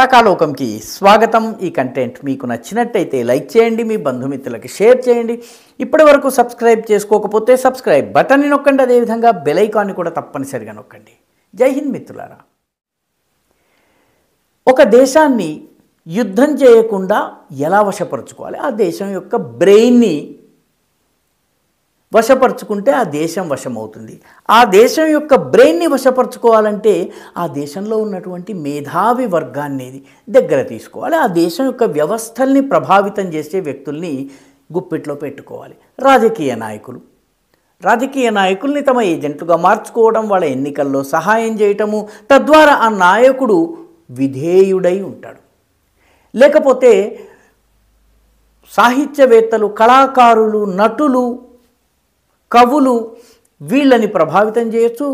తాకాలోకంకి స్వాగతం. ఈ కంటెంట్ మీకు నచ్చినట్టయితే లైక్ చేయండి, మీ బంధుమిత్రులకి షేర్ చేయండి. ఇప్పటి వరకు సబ్స్క్రైబ్ చేసుకోకపోతే సబ్స్క్రైబ్ బటన్ని నొక్కండి, అదేవిధంగా బెల్ ఐకాన్ని కూడా తప్పనిసరిగా నొక్కండి. జై హింద్ మిత్రులారా. ఒక దేశాన్ని యుద్ధం చేయకుండా ఎలా వశపరుచుకోవాలి? ఆ దేశం యొక్క బ్రెయిన్ని వశపరుచుకుంటే ఆ దేశం వశమవుతుంది. ఆ దేశం యొక్క బ్రెయిన్ని వశపరుచుకోవాలంటే ఆ దేశంలో ఉన్నటువంటి మేధావి వర్గాన్ని దగ్గర తీసుకోవాలి. ఆ దేశం యొక్క వ్యవస్థల్ని ప్రభావితం చేసే వ్యక్తుల్ని గుప్పిట్లో పెట్టుకోవాలి. రాజకీయ నాయకుల్ని తమ ఏజెంట్లుగా మార్చుకోవడం, వాళ్ళ ఎన్నికల్లో సహాయం చేయటము, తద్వారా ఆ నాయకుడు విధేయుడై ఉంటాడు. లేకపోతే సాహిత్యవేత్తలు, కళాకారులు, నటులు, కవులు వీళ్ళని ప్రభావితం చేయొచ్చు.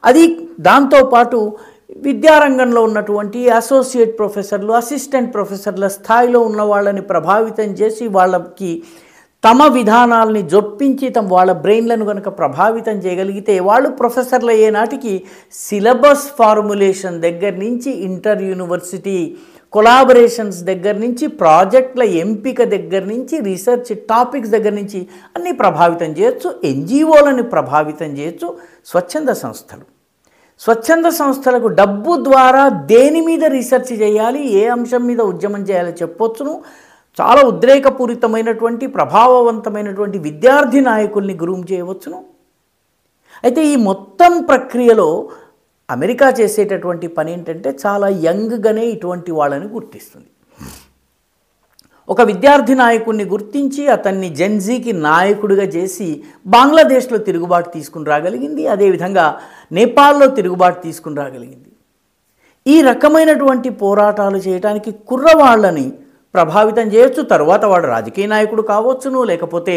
అది దాంతోపాటు విద్యారంగంలో ఉన్నటువంటి అసోసియేట్ ప్రొఫెసర్లు, అసిస్టెంట్ ప్రొఫెసర్ల స్థాయిలో ఉన్న వాళ్ళని ప్రభావితం చేసి వాళ్ళకి తమ విధానాలని జొప్పించి వాళ్ళ బ్రెయిన్లను కనుక ప్రభావితం చేయగలిగితే వాళ్ళు ప్రొఫెసర్లు అయ్యే నాటికి సిలబస్ ఫార్ములేషన్ దగ్గర నుంచి ఇంటర్ యూనివర్సిటీ కొలాబరేషన్స్ దగ్గర నుంచి ప్రాజెక్టుల ఎంపిక దగ్గర నుంచి రీసెర్చ్ టాపిక్స్ దగ్గర నుంచి అన్నీ ప్రభావితం చేయొచ్చు. ఎన్జిఓలను ప్రభావితం చేయొచ్చు. స్వచ్ఛంద సంస్థలకు డబ్బు ద్వారా దేని మీద రీసెర్చ్ చేయాలి, ఏ అంశం మీద ఉద్యమం చేయాలో చెప్పొచ్చును. చాలా ఉద్రేకపూరితమైనటువంటి ప్రభావవంతమైనటువంటి విద్యార్థి నాయకుల్ని గ్రూమ్ చేయవచ్చును. అయితే ఈ మొత్తం ప్రక్రియలో అమెరికా చేసేటటువంటి పని ఏంటంటే చాలా యంగ్గానే ఇటువంటి వాళ్ళని గుర్తిస్తుంది. ఒక విద్యార్థి నాయకుడిని గుర్తించి అతన్ని జెన్జీకి నాయకుడిగా చేసి బంగ్లాదేశ్లో తిరుగుబాటు తీసుకుని రాగలిగింది. అదేవిధంగా నేపాల్లో తిరుగుబాటు తీసుకుని రాగలిగింది. ఈ రకమైనటువంటి పోరాటాలు చేయడానికి కుర్రవాళ్ళని ప్రభావితం చేయొచ్చు. తర్వాత వాడు రాజకీయ నాయకుడు కావచ్చును, లేకపోతే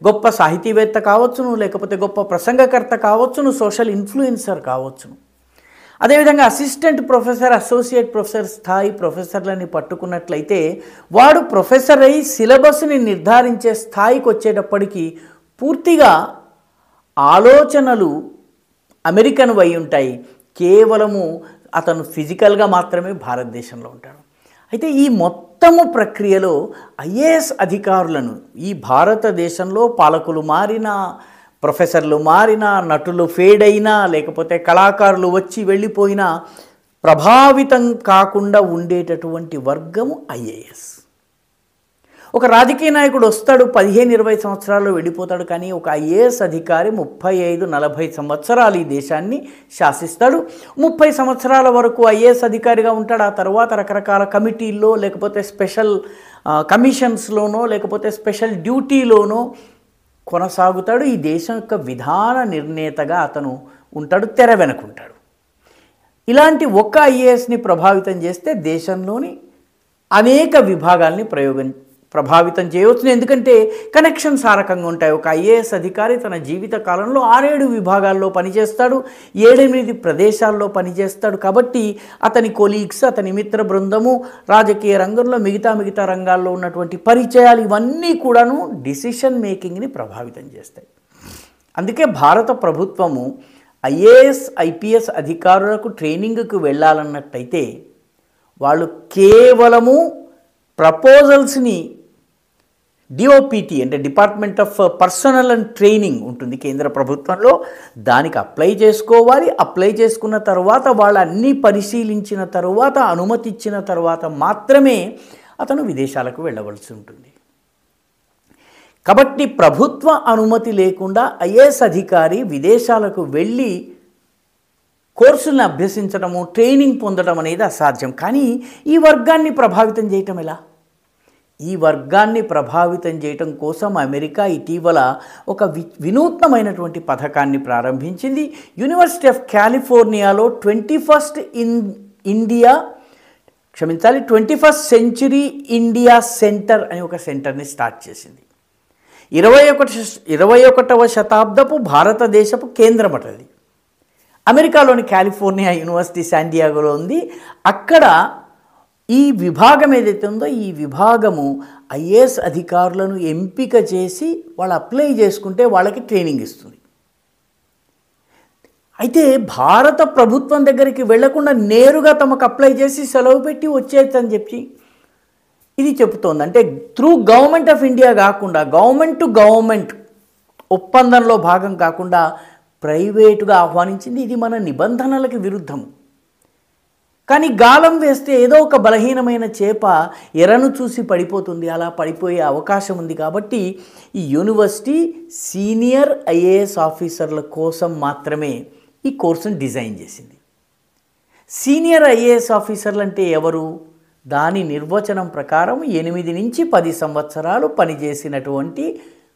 గొప్ప సాహితీవేత్త కావచ్చును, లేకపోతే గొప్ప ప్రసంగకర్త కావచ్చును, సోషల్ ఇన్ఫ్లుయెన్సర్ కావచ్చును. అదేవిధంగా అసిస్టెంట్ ప్రొఫెసర్, అసోసియేట్ ప్రొఫెసర్ స్థాయి ప్రొఫెసర్లని పట్టుకున్నట్లయితే వాడు ప్రొఫెసర్ అయి సిలబస్ని నిర్ధారించే స్థాయికి వచ్చేటప్పటికి పూర్తిగా ఆలోచనలు అమెరికన్ వై ఉంటాయి. కేవలము అతను ఫిజికల్గా మాత్రమే భారతదేశంలో ఉంటాడు. అయితే ఈ మొత్తము ప్రక్రియలో ఐఏఎస్ అధికారులను ఈ భారతదేశంలో పాలకులు మారినా, ప్రొఫెసర్లు మారినా, నటులు ఫేడ్ అయినా, లేకపోతే కళాకారులు వచ్చి వెళ్ళిపోయినా ప్రభావితం కాకుండా ఉండేటటువంటి వర్గము ఐఏఎస్. ఒక రాజకీయ నాయకుడు వస్తాడు, 15-20 సంవత్సరాల్లో వెళ్ళిపోతాడు. కానీ ఒక ఐఏఎస్ అధికారి 35-40 సంవత్సరాలు ఈ దేశాన్ని శాసిస్తాడు. 30 సంవత్సరాల వరకు ఐఏఎస్ అధికారిగా ఉంటాడు. ఆ తర్వాత రకరకాల కమిటీల్లో, లేకపోతే స్పెషల్ కమిషన్స్లోనో, లేకపోతే స్పెషల్ డ్యూటీలోనో కొనసాగుతాడు. ఈ దేశం యొక్క విధాన నిర్ణేతగా అతను ఉంటాడు, తెర వెనుకుంటాడు. ఇలాంటి ఒక్క ఐఏఎస్ని ప్రభావితం చేస్తే దేశంలోని అనేక విభాగాల్ని ప్రభావితం చేయవచ్చు. ఎందుకంటే కనెక్షన్స్ ఆ రకంగా ఉంటాయి. ఒక ఐఏఎస్ అధికారి తన జీవిత కాలంలో 6-7 విభాగాల్లో పనిచేస్తాడు, 7-8 ప్రదేశాల్లో పనిచేస్తాడు. కాబట్టి అతని కొలీగ్స్, అతని మిత్ర బృందము, రాజకీయ రంగంలో మిగతా రంగాల్లో ఉన్నటువంటి పరిచయాలు ఇవన్నీ కూడాను డిసిషన్ మేకింగ్ని ప్రభావితం చేస్తాయి. అందుకే భారత ప్రభుత్వము ఐఏఎస్, ఐపీఎస్ అధికారులకు ట్రైనింగ్కి వెళ్ళాలన్నట్టయితే వాళ్ళు కేవలము ప్రపోజల్స్ని డిఓపిటి అంటే department of personal and training ఉంటుంది కేంద్ర ప్రభుత్వంలో, దానికి అప్లై చేసుకోవాలి. అప్లై చేసుకున్న తర్వాత వాళ్ళు అన్నీ పరిశీలించిన తర్వాత, అనుమతి ఇచ్చిన తర్వాత మాత్రమే అతను విదేశాలకు వెళ్ళవలసి ఉంటుంది. కాబట్టి ప్రభుత్వ అనుమతి లేకుండా ఐఏఎస్ అధికారి విదేశాలకు వెళ్ళి కోర్సులను అభ్యసించడము, ట్రైనింగ్ పొందడం అనేది అసాధ్యం. కానీ ఈ వర్గాన్ని ప్రభావితం చేయటం ఎలా? ఈ వర్గాన్ని ప్రభావితం చేయటం కోసం అమెరికా ఇటీవల ఒక వినూత్నమైనటువంటి పథకాన్ని ప్రారంభించింది. యూనివర్సిటీ ఆఫ్ కాలిఫోర్నియాలో 21st సెంచురీ ఇండియా సెంటర్ అని ఒక సెంటర్ని స్టార్ట్ చేసింది. 21వ శతాబ్దపు భారతదేశపు కేంద్రం అటది. అమెరికాలోని కాలిఫోర్నియా యూనివర్సిటీ శాండియాగోలో ఉంది. అక్కడ ఈ విభాగం ఏదైతే ఉందో ఈ విభాగము ఐఏఎస్ అధికారులను ఎంపిక చేసి వాళ్ళు అప్లై చేసుకుంటే వాళ్ళకి ట్రైనింగ్ ఇస్తుంది. అయితే భారత ప్రభుత్వం దగ్గరికి వెళ్లకుండా నేరుగా తమకు అప్లై చేసి సెలవు పెట్టి వచ్చేయచ్చని చెప్పి ఇది చెబుతోంది. అంటే త్రూ గవర్నమెంట్ ఆఫ్ ఇండియా కాకుండా గవర్నమెంట్ టు గవర్నమెంట్ ఒప్పందంలో భాగం కాకుండా ప్రైవేటుగా ఆహ్వానించింది. ఇది మన నిబంధనలకు విరుద్ధం. కానీ గాలం వేస్తే ఏదో ఒక బలహీనమైన చేప ఎరను చూసి పడిపోతుంది. అలా పడిపోయే అవకాశం ఉంది. కాబట్టి ఈ యూనివర్సిటీ సీనియర్ ఐఏఎస్ ఆఫీసర్ల కోసం మాత్రమే ఈ కోర్సును డిజైన్ చేసింది. సీనియర్ ఐఏఎస్ ఆఫీసర్లు అంటే ఎవరు? దాని నిర్వచనం ప్రకారం 8 నుంచి 10 సంవత్సరాలు పనిచేసినటువంటి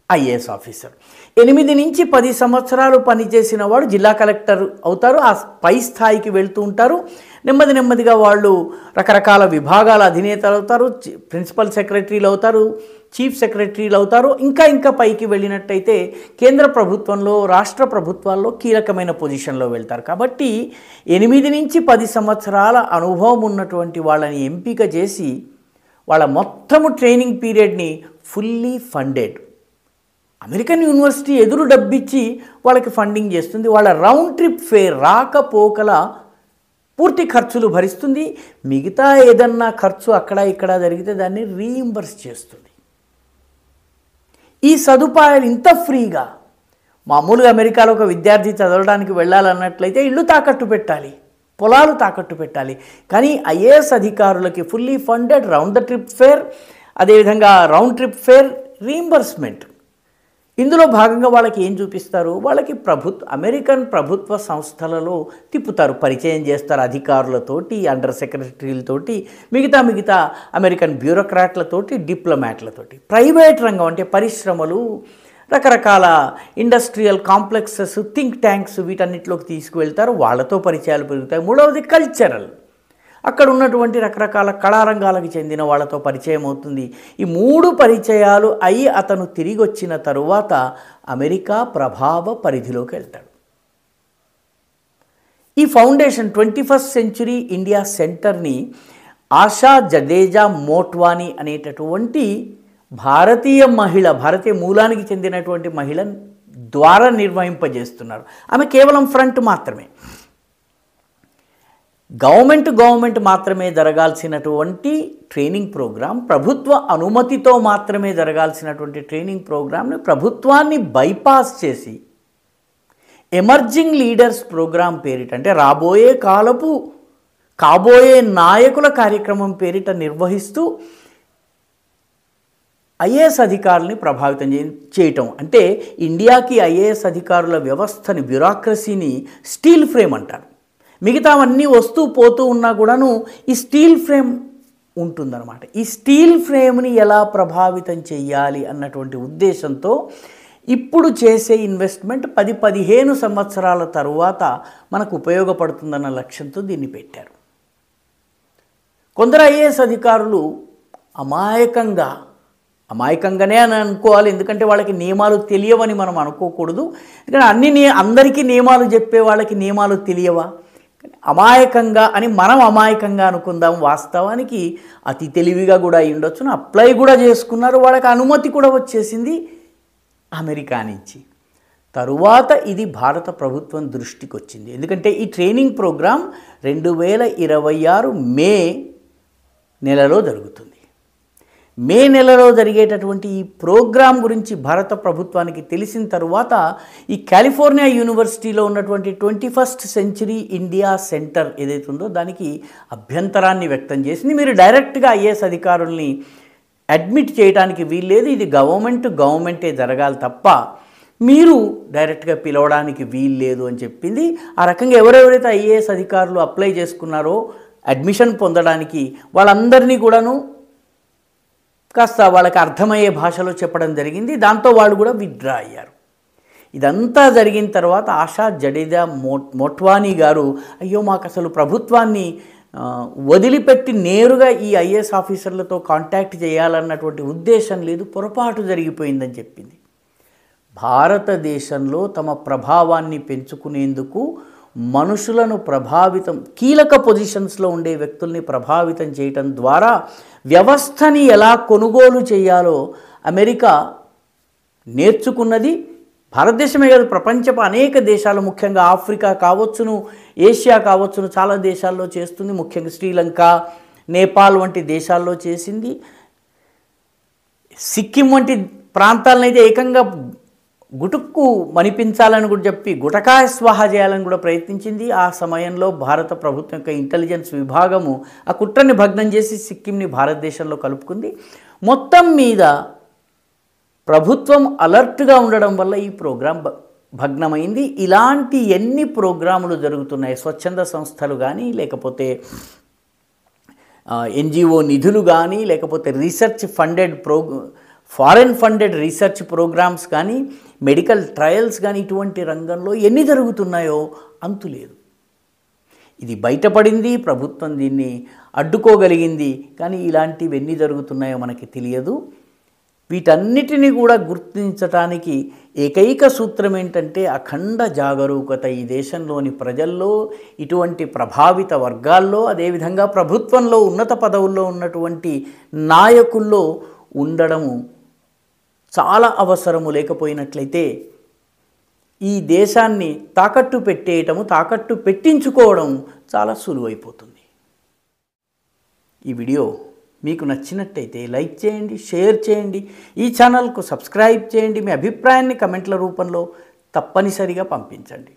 ఐఏఎస్ ఆఫీసర్. 8 నుంచి 10 సంవత్సరాలు పనిచేసిన వాడు జిల్లా కలెక్టర్ అవుతారు. ఆ పై స్థాయికి వెళ్తూ ఉంటారు. నెమ్మదిగా వాళ్ళు రకరకాల విభాగాల అధినేతలు అవుతారు, ప్రిన్సిపల్ సెక్రటరీలు అవుతారు, చీఫ్ సెక్రటరీలు అవుతారు. ఇంకా పైకి వెళ్ళినట్టయితే కేంద్ర ప్రభుత్వంలో, రాష్ట్ర ప్రభుత్వాల్లో కీలకమైన పొజిషన్లో వెళ్తారు. కాబట్టి 8 నుంచి 10 సంవత్సరాల అనుభవం ఉన్నటువంటి వాళ్ళని ఎంపిక చేసి వాళ్ళ మొత్తము ట్రైనింగ్ పీరియడ్ని ఫుల్లీ ఫండెడ్ అమెరికన్ యూనివర్సిటీ ఎదురు డబ్బిచ్చి వాళ్ళకి ఫండింగ్ చేస్తుంది. వాళ్ళ రౌండ్ ట్రిప్ ఫేర్ రాకపోకల పూర్తి ఖర్చులు భరిస్తుంది. మిగతా ఏదన్నా ఖర్చు అక్కడ ఇక్కడ జరిగితే దాన్ని రీయింబర్స్ చేస్తుంది. ఈ సదుపాయాలు ఇంత ఫ్రీగా మామూలుగా అమెరికాలో ఒక విద్యార్థి చదవడానికి వెళ్ళాలన్నట్లయితే ఇల్లు తాకట్టు పెట్టాలి, పొలాలు తాకట్టు పెట్టాలి. కానీ ఐఏఎస్ అధికారులకి fully funded round the trip fair, అదేవిధంగా రౌండ్ ట్రిప్ ఫేర్ రీయింబర్స్మెంట్. ఇందులో భాగంగా వాళ్ళకి ఏం చూపిస్తారు? వాళ్ళకి అమెరికన్ ప్రభుత్వ సంస్థలలో తిప్పుతారు, పరిచయం చేస్తారు అధికారులతోటి, అండర్ సెక్రటరీలతోటి, మిగతా అమెరికన్ బ్యూరోక్రాట్లతోటి, డిప్లొమాట్లతోటి. ప్రైవేట్ రంగం అంటే పరిశ్రమలు, రకరకాల ఇండస్ట్రియల్ కాంప్లెక్సెస్, థింక్ ట్యాంక్స్, వీటన్నిటిలోకి తీసుకువెళ్తారు. వాళ్ళతో పరిచయాలు పెరుగుతాయి. మూడవది కల్చరల్, అక్కడ ఉన్నటువంటి రకరకాల కళారంగాలకు చెందిన వాళ్ళతో పరిచయం అవుతుంది. ఈ 3 పరిచయాలు అయి అతను తిరిగి వచ్చిన తరువాత అమెరికా ప్రభావ పరిధిలోకి వెళ్తాడు. ఈ ఫౌండేషన్ 21st సెంచురీ ఇండియా సెంటర్ని ఆశా జడేజా మోట్వానీ అనేటటువంటి భారతీయ మూలానికి చెందినటువంటి మహిళ ద్వారా నిర్వహింపజేస్తున్నారు. ఆమె కేవలం ఫ్రంట్ మాత్రమే. గవర్నమెంట్ మాత్రమే జరగాల్సినటువంటి ట్రైనింగ్ ప్రోగ్రాం, ప్రభుత్వ అనుమతితో మాత్రమే జరగాల్సినటువంటి ట్రైనింగ్ ప్రోగ్రాంని ప్రభుత్వాన్ని బైపాస్ చేసి ఎమర్జింగ్ లీడర్స్ ప్రోగ్రాం పేరిట, అంటే కాబోయే నాయకుల కార్యక్రమం పేరిట నిర్వహిస్తూ ఐఏఎస్ అధికారులని ప్రభావితం చేయటం. అంటే ఇండియాకి ఐఏఎస్ అధికారుల వ్యవస్థని, బ్యూరోక్రసీని స్టీల్ ఫ్రేమ్ అంటారు. మిగతావన్నీ వస్తూ పోతూ ఉన్నా కూడాను ఈ స్టీల్ ఫ్రేమ్ ఉంటుందన్నమాట. ఈ స్టీల్ ఫ్రేమ్ని ఎలా ప్రభావితం చేయాలి అన్నటువంటి ఉద్దేశంతో ఇప్పుడు చేసే ఇన్వెస్ట్మెంట్ 10-15 సంవత్సరాల తరువాత మనకు ఉపయోగపడుతుందన్న లక్ష్యంతో దీన్ని పెట్టారు. కొందరు ఐఏఎస్ అధికారులు అమాయకంగానే అని అనుకోవాలి. ఎందుకంటే వాళ్ళకి నియమాలు తెలియవని మనం అనుకోకూడదు. ఎందుకంటే అందరికీ నియమాలు చెప్పే వాళ్ళకి నియమాలు తెలియవా? అమాయకంగా అని మనం అమాయకంగా అనుకుందాం. వాస్తవానికి అతి తెలివిగా కూడా అయి ఉండొచ్చును. అప్లై కూడా చేసుకున్నారు, వాళ్ళకి అనుమతి కూడా వచ్చేసింది అమెరికా నుంచి. తరువాత ఇది భారత ప్రభుత్వం దృష్టికి వచ్చింది. ఎందుకంటే ఈ ట్రైనింగ్ ప్రోగ్రాం 2026 మే నెలలో జరుగుతుంది. మే నెలలో జరిగేటటువంటి ఈ ప్రోగ్రాం గురించి భారత ప్రభుత్వానికి తెలిసిన తరువాత ఈ కాలిఫోర్నియా యూనివర్సిటీలో ఉన్నటువంటి 21st సెంచురీ ఇండియా సెంటర్ ఏదైతే ఉందో దానికి అభ్యంతరాన్ని వ్యక్తం చేసింది. మీరు డైరెక్ట్గా ఐఏఎస్ అధికారుల్ని అడ్మిట్ చేయడానికి వీల్లేదు, ఇది గవర్నమెంటే జరగాలి తప్ప మీరు డైరెక్ట్గా పిలవడానికి వీల్లేదు అని చెప్పింది. ఆ రకంగా ఎవరెవరైతే ఐఏఎస్ అధికారులు అప్లై చేసుకున్నారో అడ్మిషన్ పొందడానికి వాళ్ళందరినీ కూడాను కాస్త వాళ్ళకి అర్థమయ్యే భాషలో చెప్పడం జరిగింది. దాంతో వాళ్ళు కూడా విత్డ్రా అయ్యారు. ఇదంతా జరిగిన తర్వాత ఆశా జడేజా మోట్వానీ గారు, అయ్యో మాకు అసలు ప్రభుత్వాన్ని వదిలిపెట్టి నేరుగా ఈ ఐఏఎస్ ఆఫీసర్లతో కాంటాక్ట్ చేయాలన్నటువంటి ఉద్దేశం లేదు, పొరపాటు జరిగిపోయిందని చెప్పింది. భారతదేశంలో తమ ప్రభావాన్ని పెంచుకునేందుకు మనుషులను ప్రభావితం, కీలక పొజిషన్స్లో ఉండే వ్యక్తుల్ని ప్రభావితం చేయటం ద్వారా వ్యవస్థని ఎలా కొనుగోలు చేయాలో అమెరికా నేర్చుకున్నది. భారతదేశమే కాదు, ప్రపంచపు అనేక దేశాలు, ముఖ్యంగా ఆఫ్రికా కావచ్చును, ఏషియా కావచ్చును, చాలా దేశాల్లో చేస్తుంది. ముఖ్యంగా శ్రీలంక, నేపాల్ వంటి దేశాల్లో చేసింది. సిక్కిం వంటి ప్రాంతాలనైతే ఏకంగా గుటుక్కు మనిపించాలని కూడా చెప్పి గుటకాయ స్వాహ చేయాలని కూడా ప్రయత్నించింది. ఆ సమయంలో భారత ప్రభుత్వం యొక్క ఇంటెలిజెన్స్ విభాగము ఆ కుట్రని భగ్నం చేసి సిక్కింని భారతదేశంలో కలుపుకుంది. మొత్తం మీద ప్రభుత్వం అలర్ట్గా ఉండడం వల్ల ఈ ప్రోగ్రాం భగ్నమైంది. ఇలాంటి ఎన్ని ప్రోగ్రాములు జరుగుతున్నాయి, స్వచ్ఛంద సంస్థలు కానీ, లేకపోతే ఎన్జిఓ నిధులు కానీ, లేకపోతే research funded foreign funded research programs కానీ, మెడికల్ ట్రయల్స్ కానీ, ఇటువంటి రంగంలో ఎన్ని జరుగుతున్నాయో అంతులేదు. ఇది బయటపడింది, ప్రభుత్వం దీన్ని అడ్డుకోగలిగింది, కానీ ఇలాంటివి ఎన్ని జరుగుతున్నాయో మనకి తెలియదు. వీటన్నిటిని కూడా గుర్తించటానికి ఏకైక సూత్రం ఏంటంటే అఖండ జాగరూకత ఈ దేశంలోని ప్రజల్లో, ఇటువంటి ప్రభావిత వర్గాల్లో, అదేవిధంగా ప్రభుత్వంలో ఉన్నత పదవుల్లో ఉన్నటువంటి నాయకుల్లో ఉండడము చాలా అవసరము. లేకపోయినట్లయితే ఈ దేశాన్ని తాకట్టు పెట్టేయటము, తాకట్టు పెట్టించుకోవడం చాలా సులువైపోతుంది. ఈ వీడియో మీకు నచ్చినట్టయితే లైక్ చేయండి, షేర్ చేయండి, ఈ ఛానల్కు సబ్స్క్రైబ్ చేయండి. మీ అభిప్రాయాన్ని కమెంట్ల రూపంలో తప్పనిసరిగా పంపించండి.